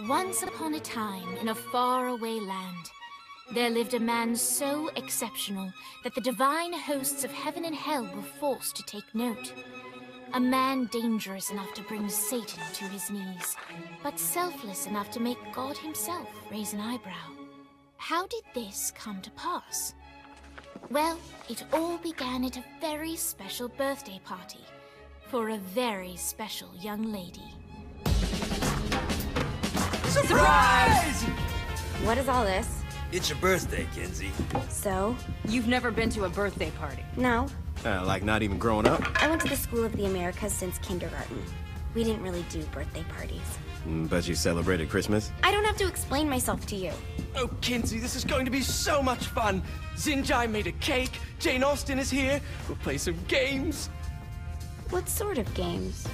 Once upon a time, in a faraway land, there lived a man so exceptional that the divine hosts of heaven and hell were forced to take note. A man dangerous enough to bring Satan to his knees, but selfless enough to make God himself raise an eyebrow. How did this come to pass? Well, it all began at a very special birthday party for a very special young lady. Surprise! What is all this? It's your birthday, Kinsey. So? You've never been to a birthday party? No. Like not even growing up? I went to the School of the Americas since kindergarten. We didn't really do birthday parties. But you celebrated Christmas? I don't have to explain myself to you. Oh, Kinsey, this is going to be so much fun. Xinjai made a cake, Jane Austen is here, we'll play some games. What sort of games?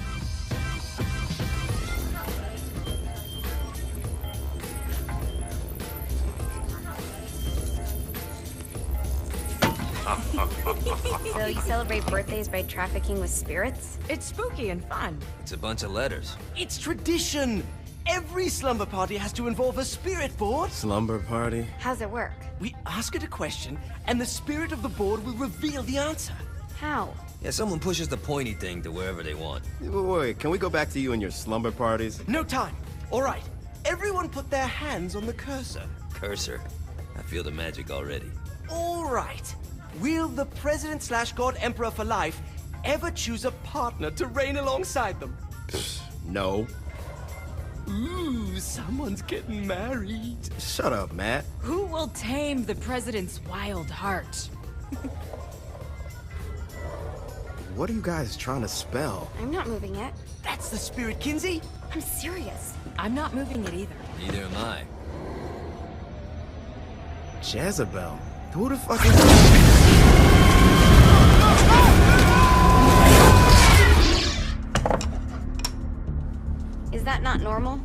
So you celebrate birthdays by trafficking with spirits? It's spooky and fun. It's a bunch of letters. It's tradition. Every slumber party has to involve a spirit board. Slumber party? How's it work? We ask it a question, and the spirit of the board will reveal the answer. How? Yeah, someone pushes the pointy thing to wherever they want. Wait, can we go back to you and your slumber parties? No time. All right. Everyone put their hands on the cursor. Cursor. I feel the magic already. All right. Will the President/God Emperor for life ever choose a partner to reign alongside them? No. Ooh, someone's getting married. Shut up, Matt. Who will tame the president's wild heart? What are you guys trying to spell? I'm not moving it. That's the spirit, Kinsey. I'm serious. I'm not moving it either. Neither am I. Jezebel. Who the fuck is... Is that not normal?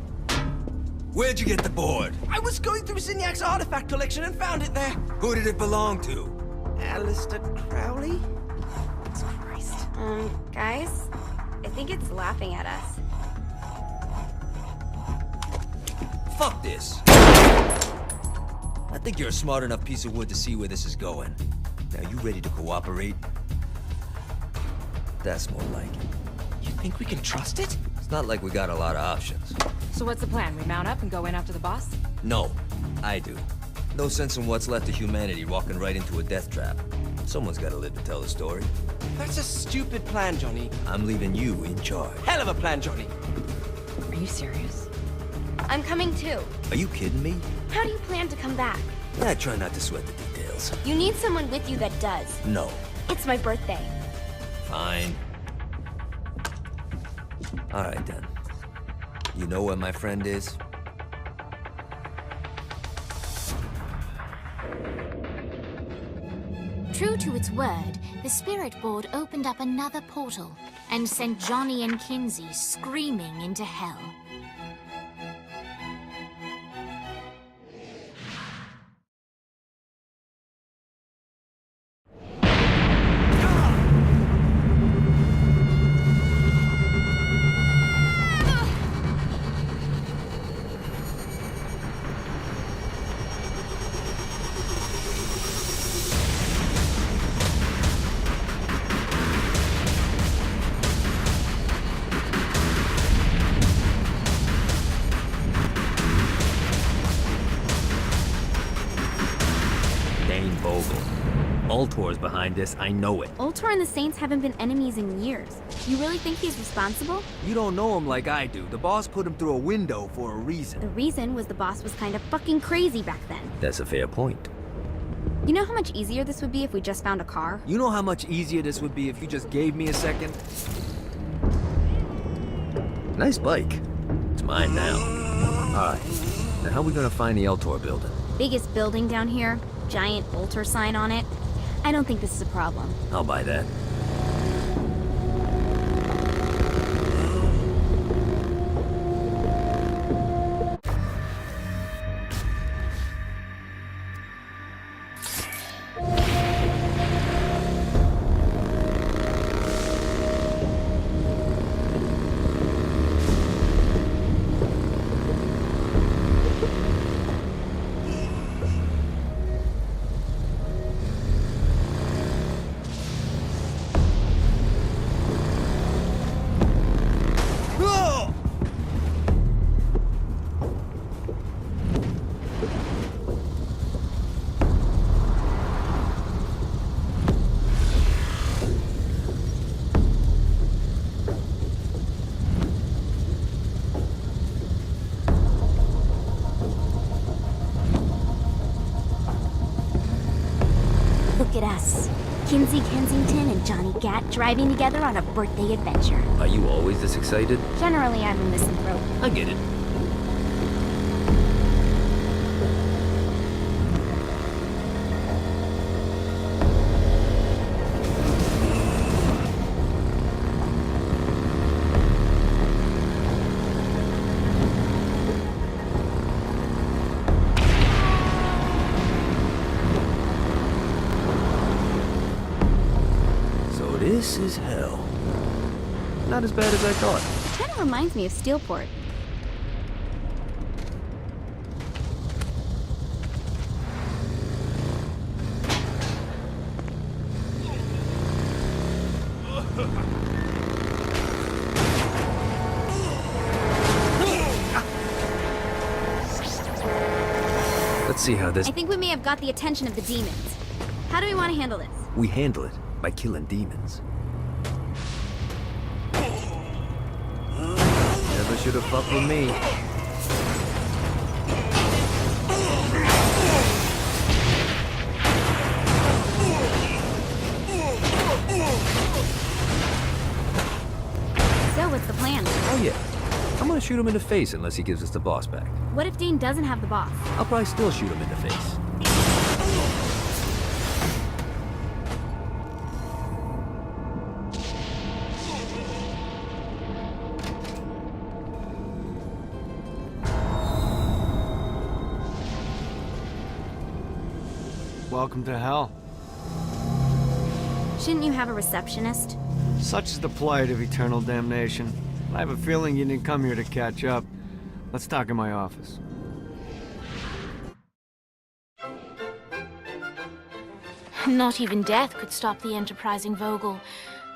Where'd you get the board? I was going through Zinniak's artifact collection and found it there. Who did it belong to? Alistair Crowley? Christ. Guys? I think it's laughing at us. Fuck this. I think you're a smart enough piece of wood to see where this is going. Now, you ready to cooperate? That's more like it. You think we can trust it? It's not like we got a lot of options. So what's the plan? We mount up and go in after the boss? No, I do. No sense in what's left of humanity walking right into a death trap. Someone's gotta live to tell the story. That's a stupid plan, Johnny. I'm leaving you in charge. Hell of a plan, Johnny. Are you serious? I'm coming too. Are you kidding me? How do you plan to come back? I try not to sweat the details. You need someone with you that does. No. It's my birthday. Fine. All right, then. You know where my friend is? True to its word, the spirit board opened up another portal and sent Johnny and Kinsey screaming into hell. Ultor's behind this, I know it. Ultor and the Saints haven't been enemies in years. You really think he's responsible? You don't know him like I do. The boss put him through a window for a The reason. reason was the boss was kind of fucking crazy back then. That's a fair point. You know how much easier this would be if we just found a car? You know how much easier this would be if you just gave me a second? Nice bike. It's mine now. Alright, now how are we gonna find the Eltor building? Biggest building down here, giant Ultor sign on it. I don't think this is a problem. I'll buy that. Kinsey Kensington and Johnny Gat driving together on a birthday adventure. Are you always this excited? Generally, I'm a misanthrope. I get it. This is hell. Not as bad as I thought. Kind of reminds me of Steelport. Let's see how this... I think we may have got the attention of the demons. How do we want to handle this? We handle it by killing demons. Never should have fucked with me. So, what's the plan? Oh yeah. I'm gonna shoot him in the face unless he gives us the boss back. What if Dane doesn't have the boss? I'll probably still shoot him in the face. Welcome to hell. Shouldn't you have a receptionist? Such is the plight of eternal damnation. I have a feeling you didn't come here to catch up. Let's talk in my office. Not even death could stop the enterprising Vogel,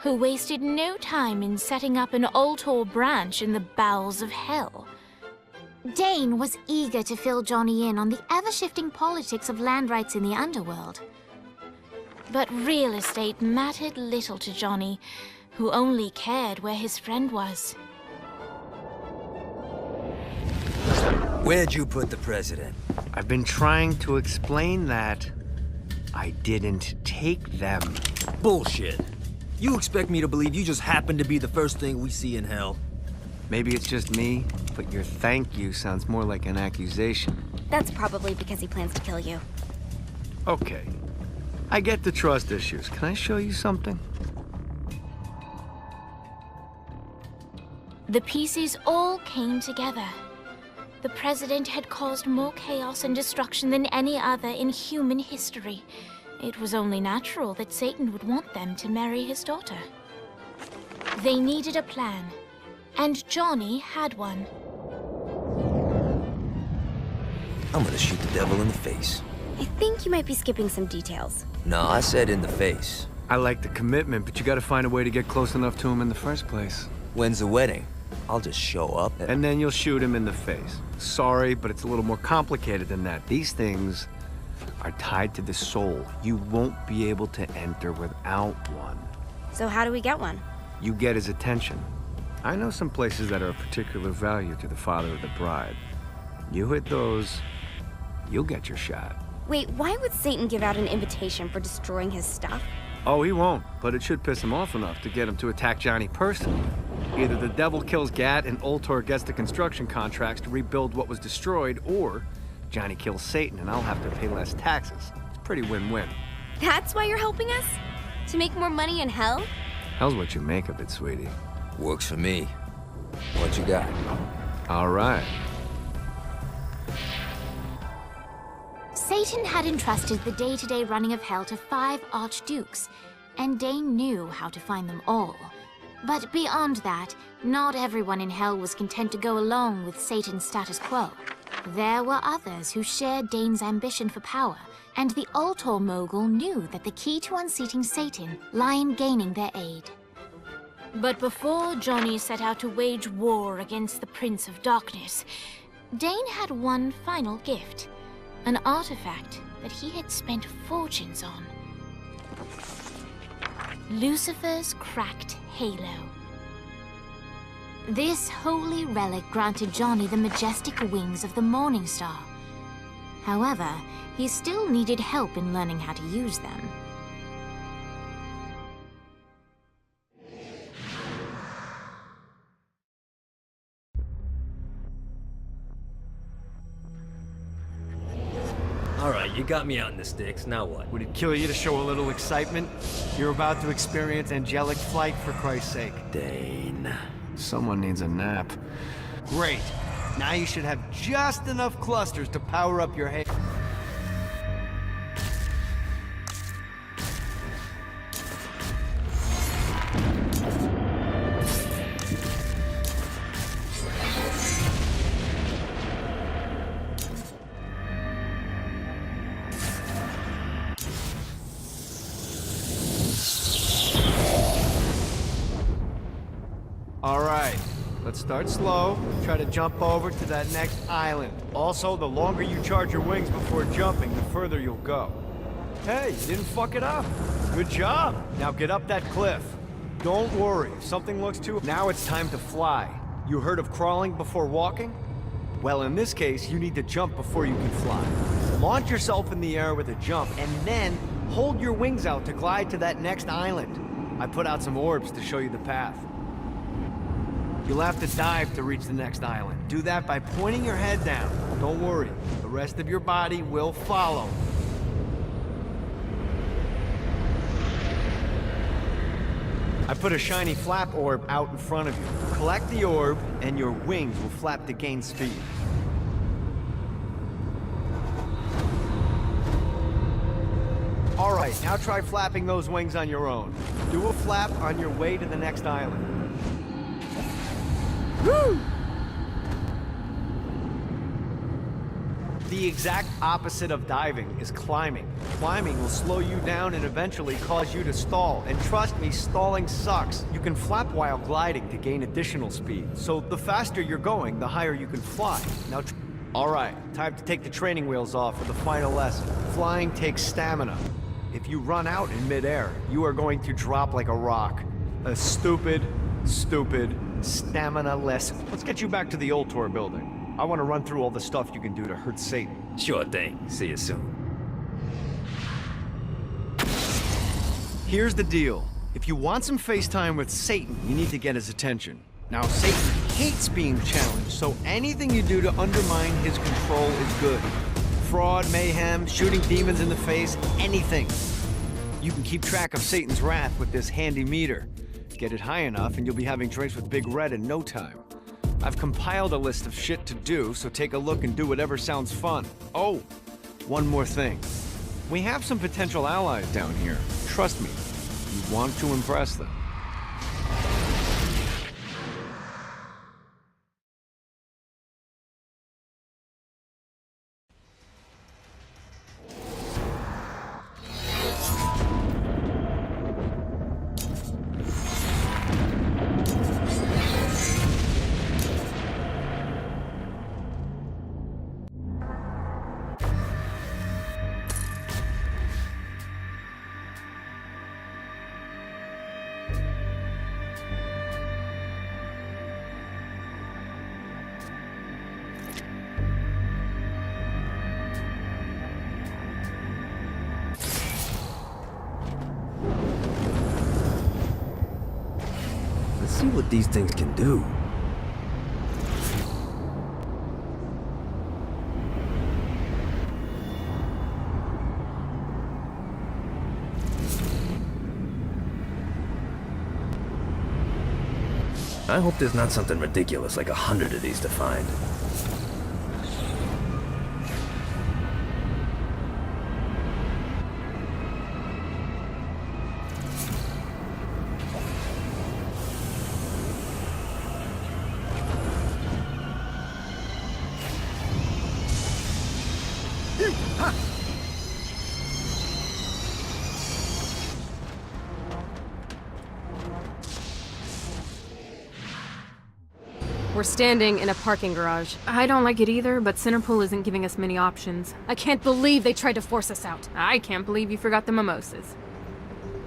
who wasted no time in setting up an Ultor branch in the bowels of hell. Dane was eager to fill Johnny in on the ever-shifting politics of land rights in the underworld. But real estate mattered little to Johnny, who only cared where his friend was. Where'd you put the president? I've been trying to explain that. I didn't take them. Bullshit. You expect me to believe you just happened to be the first thing we see in hell? Maybe it's just me, but your thank you sounds more like an accusation. That's probably because he plans to kill you. Okay. I get the trust issues. Can I show you something? The pieces all came together. The president had caused more chaos and destruction than any other in human history. It was only natural that Satan would want them to marry his daughter. They needed a plan, and Johnny had one. I'm gonna shoot the devil in the face. I think you might be skipping some details. No, I said in the face. I like the commitment, but you gotta find a way to get close enough to him in the first place. When's the wedding? I'll just show up And then you'll shoot him in the face. Sorry, but it's a little more complicated than that. These things are tied to the soul. You won't be able to enter without one. So how do we get one? You get his attention. I know some places that are of particular value to the father of the bride. You hit those, you'll get your shot. Wait, why would Satan give out an invitation for destroying his stuff? Oh, he won't, but it should piss him off enough to get him to attack Johnny personally. Either the devil kills Gat and Ultor gets the construction contracts to rebuild what was destroyed, or Johnny kills Satan and I'll have to pay less taxes. It's pretty win-win. That's why you're helping us? To make more money in hell? Hell's what you make of it, sweetie. Works for me. What you got? All right. Satan had entrusted the day-to-day running of hell to 5 archdukes, and Dane knew how to find them all. But beyond that, not everyone in hell was content to go along with Satan's status quo. There were others who shared Dane's ambition for power, and the Ultor mogul knew that the key to unseating Satan lay in gaining their aid. But before Johnny set out to wage war against the Prince of Darkness, Dane had one final gift, an artifact that he had spent fortunes on. Lucifer's cracked halo. This holy relic granted Johnny the majestic wings of the Morning Star. However, he still needed help in learning how to use them. You got me out in the sticks, now what? Would it kill you to show a little excitement? You're about to experience angelic flight, for Christ's sake. Dane. Someone needs a nap. Great. Now you should have just enough clusters to power up your head. All right, let's start slow. Try to jump over to that next island. Also, the longer you charge your wings before jumping, the further you'll go. Hey, you didn't fuck it up. Good job. Now get up that cliff. Don't worry, if something looks too... Now it's time to fly. You heard of crawling before walking? Well, in this case, you need to jump before you can fly. Launch yourself in the air with a jump, and then hold your wings out to glide to that next island. I put out some orbs to show you the path. You'll have to dive to reach the next island. Do that by pointing your head down. Don't worry, the rest of your body will follow. I put a shiny flap orb out in front of you. Collect the orb, and your wings will flap to gain speed. All right, now try flapping those wings on your own. Do a flap on your way to the next island. Woo! The exact opposite of diving is climbing. Climbing will slow you down and eventually cause you to stall. And trust me, stalling sucks. You can flap while gliding to gain additional speed. So the faster you're going, the higher you can fly. Now, all right, time to take the training wheels off for the final lesson. Flying takes stamina. If you run out in midair, you are going to drop like a rock. A stupid, stamina-less. Let's get you back to the old tour building. I want to run through all the stuff you can do to hurt Satan. Sure thing. See you soon. Here's the deal. If you want some FaceTime with Satan, you need to get his attention. Now, Satan hates being challenged, so anything you do to undermine his control is good. Fraud, mayhem, shooting demons in the face, anything. You can keep track of Satan's wrath with this handy meter. Get it high enough and you'll be having drinks with Big Red in no time. I've compiled a list of shit to do, so take a look and do whatever sounds fun. Oh, one more thing. We have some potential allies down here. Trust me, you want to impress them. Let's see what these things can do. I hope there's not something ridiculous like 100 of these to find. We're standing in a parking garage. I don't like it either, but Centerpool isn't giving us many options. I can't believe they tried to force us out. I can't believe you forgot the mimosas.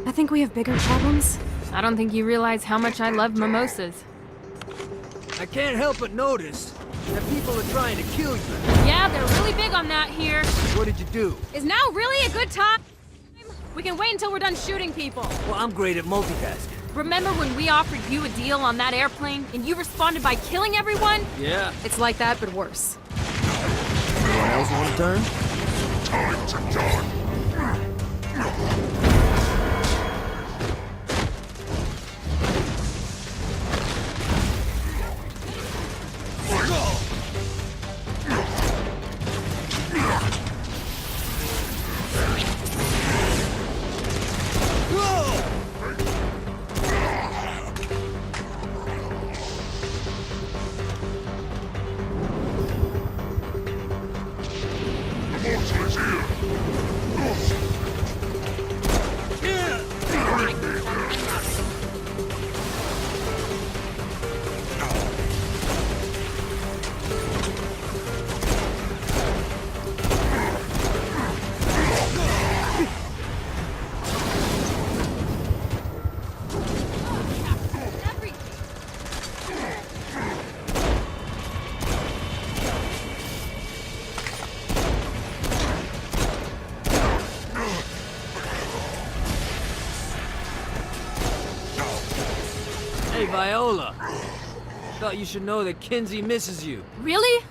I think we have bigger problems. I don't think you realize how much I love mimosas. I can't help but notice that people are trying to kill you. Yeah, they're really big on that here. What did you do? Is now really a good time? We can wait until we're done shooting people. Well, I'm great at multitasking. Remember when we offered you a deal on that airplane and you responded by killing everyone? Yeah. It's like that, but worse. Anyone else want to turn? Hey, Viola. Thought you should know that Kinsey misses you. Really?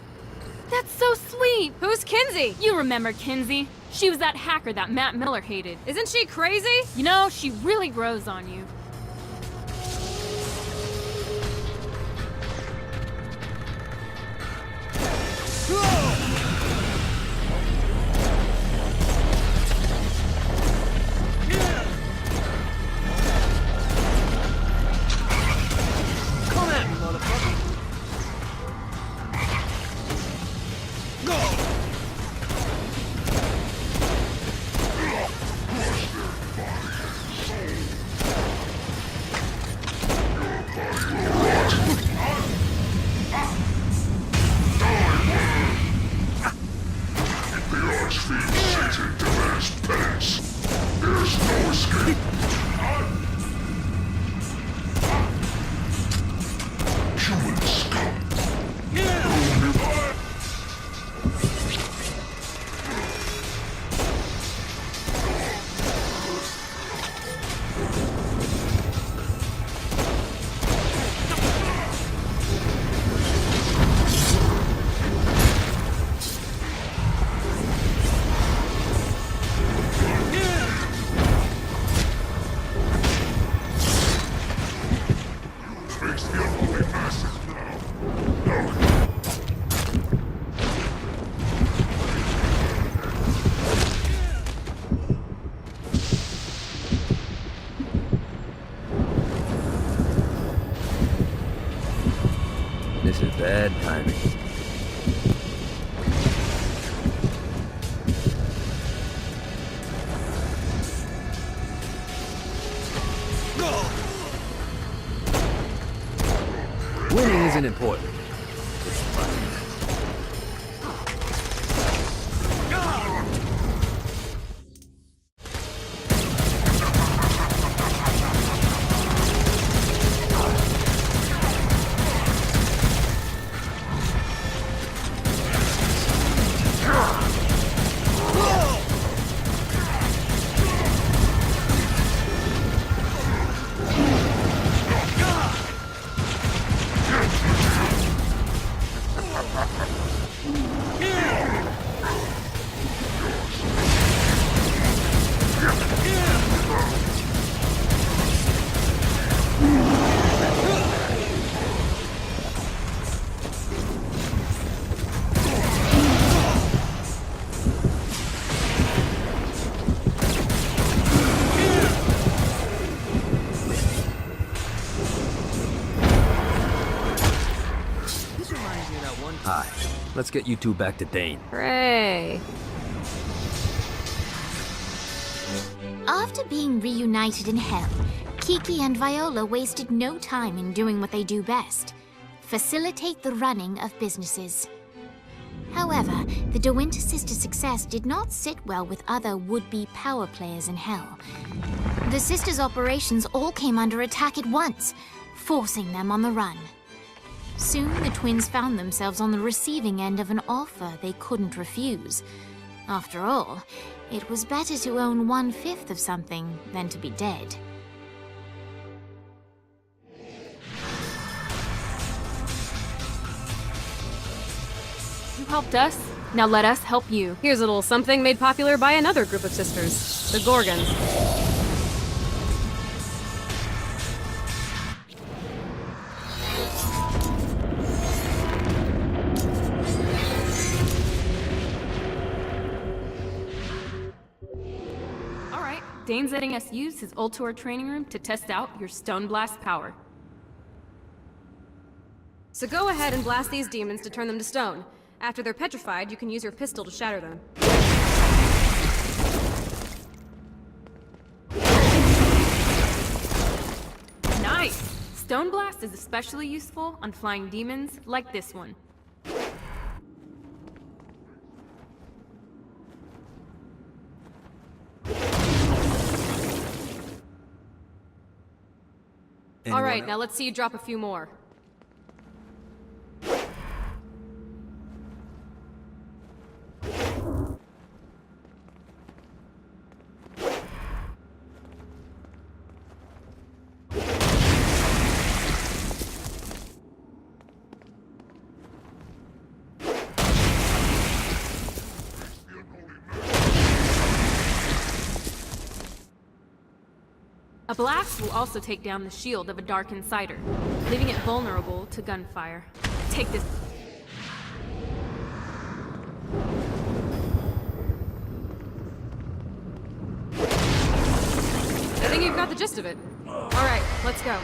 That's so sweet! Who's Kinsey? You remember Kinsey. She was that hacker that Matt Miller hated. Isn't she crazy? You know, she really grows on you. Come at me, motherfucker. This is bad timing. Winning isn't important. It's fun. Hi. Let's get you two back to Dane. Hooray. After being reunited in hell, Kiki and Viola wasted no time in doing what they do best: facilitate the running of businesses. However, the De Winter sisters' success did not sit well with other would-be power players in hell. The sisters' operations all came under attack at once, forcing them on the run. Soon, the twins found themselves on the receiving end of an offer they couldn't refuse. After all, it was better to own 1/5 of something than to be dead. You helped us. Now let us help you. Here's a little something made popular by another group of sisters, the Gorgons. Alright, Dane's letting us use his Ultor training room to test out your Stone Blast power. So go ahead and blast these demons to turn them to stone. After they're petrified, you can use your pistol to shatter them. Nice! Stone Blast is especially useful on flying demons like this one. Alright, now let's see you drop a few more. A blast will also take down the shield of a Dark Insider, leaving it vulnerable to gunfire. Take this. I think you've got the gist of it. Alright, let's go.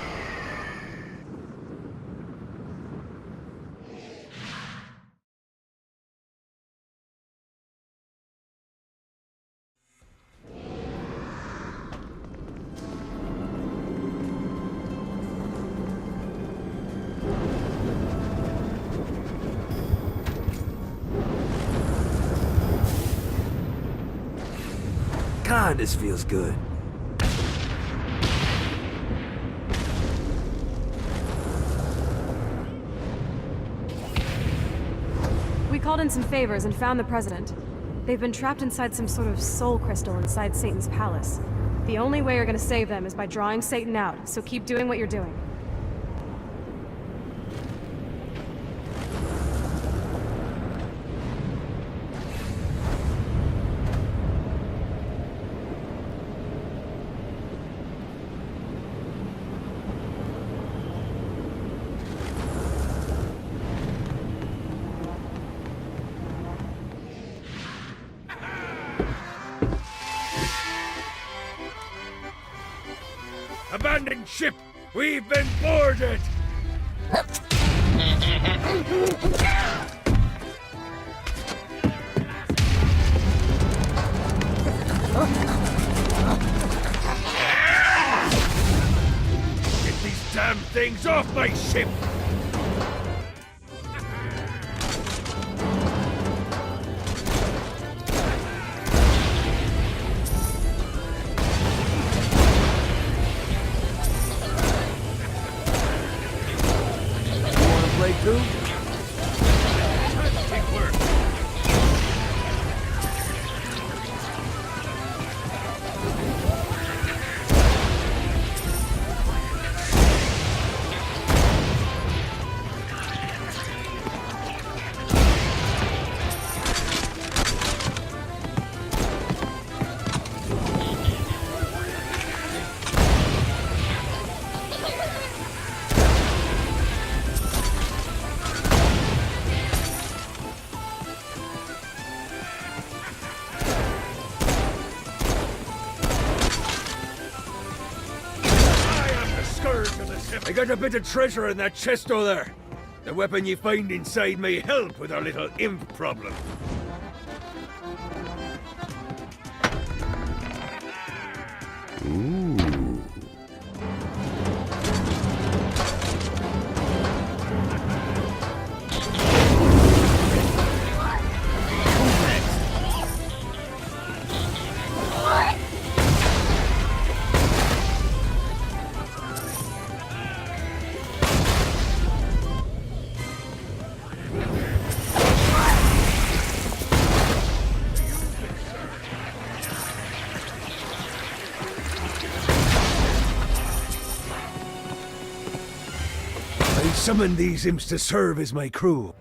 God, this feels good. We called in some favors and found the president. They've been trapped inside some sort of soul crystal inside Satan's palace. The only way you're gonna save them is by drawing Satan out, so keep doing what you're doing. Abandoned ship! We've been boarded! Get these damn things off my ship! I got a bit of treasure in that chest over there. The weapon you find inside may help with our little imp problem. Ooh. I summoned these imps to serve as my crew.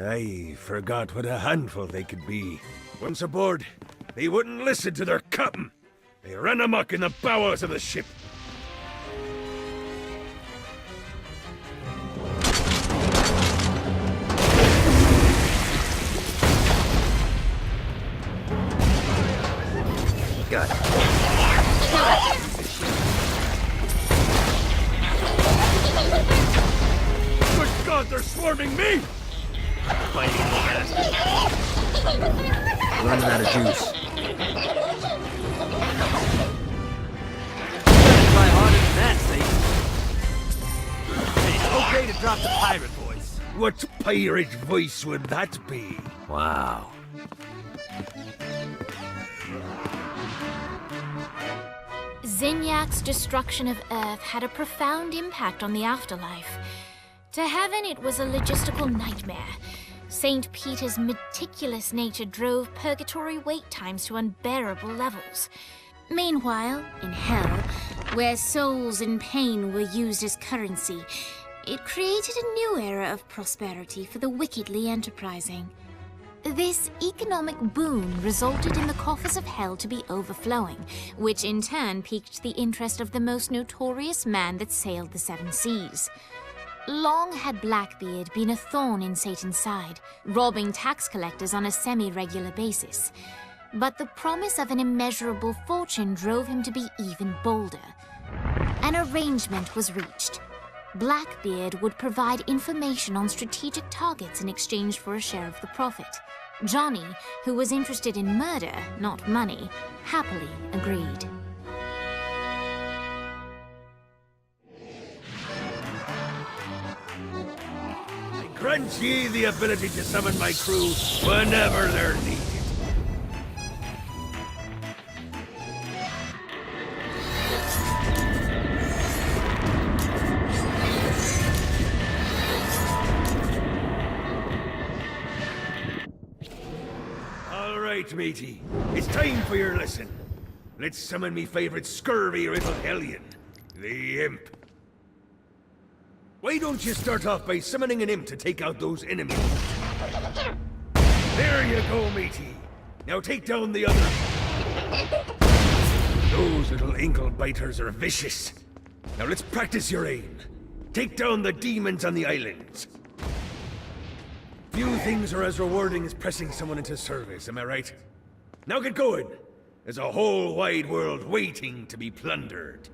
I forgot what a handful they could be. Once aboard, they wouldn't listen to their captain. They ran amok in the bowels of the ship. Got it. Good God, they're swarming me! Fighting bastard. Running out of juice. Try harder than that, Satan. It's okay to drop the pirate voice. What pirate voice would that be? Wow. Zinyak's destruction of Earth had a profound impact on the afterlife. To heaven, it was a logistical nightmare. St. Peter's meticulous nature drove purgatory wait times to unbearable levels. Meanwhile, in hell, where souls in pain were used as currency, it created a new era of prosperity for the wickedly enterprising. This economic boon resulted in the coffers of hell to be overflowing, which in turn piqued the interest of the most notorious man that sailed the seven seas. Long had Blackbeard been a thorn in Satan's side, robbing tax collectors on a semi-regular basis. But the promise of an immeasurable fortune drove him to be even bolder. An arrangement was reached. Blackbeard would provide information on strategic targets in exchange for a share of the profit. Johnny, who was interested in murder, not money, happily agreed. I grant ye the ability to summon my crew whenever they're needed. Right, matey. It's time for your lesson. Let's summon me favorite scurvy little hellion, the imp. Why don't you start off by summoning an imp to take out those enemies? There you go, matey. Now take down the other. Those little ankle biters are vicious. Now let's practice your aim. Take down the demons on the islands. Few things are as rewarding as pressing someone into service, am I right? Now get going! There's a whole wide world waiting to be plundered.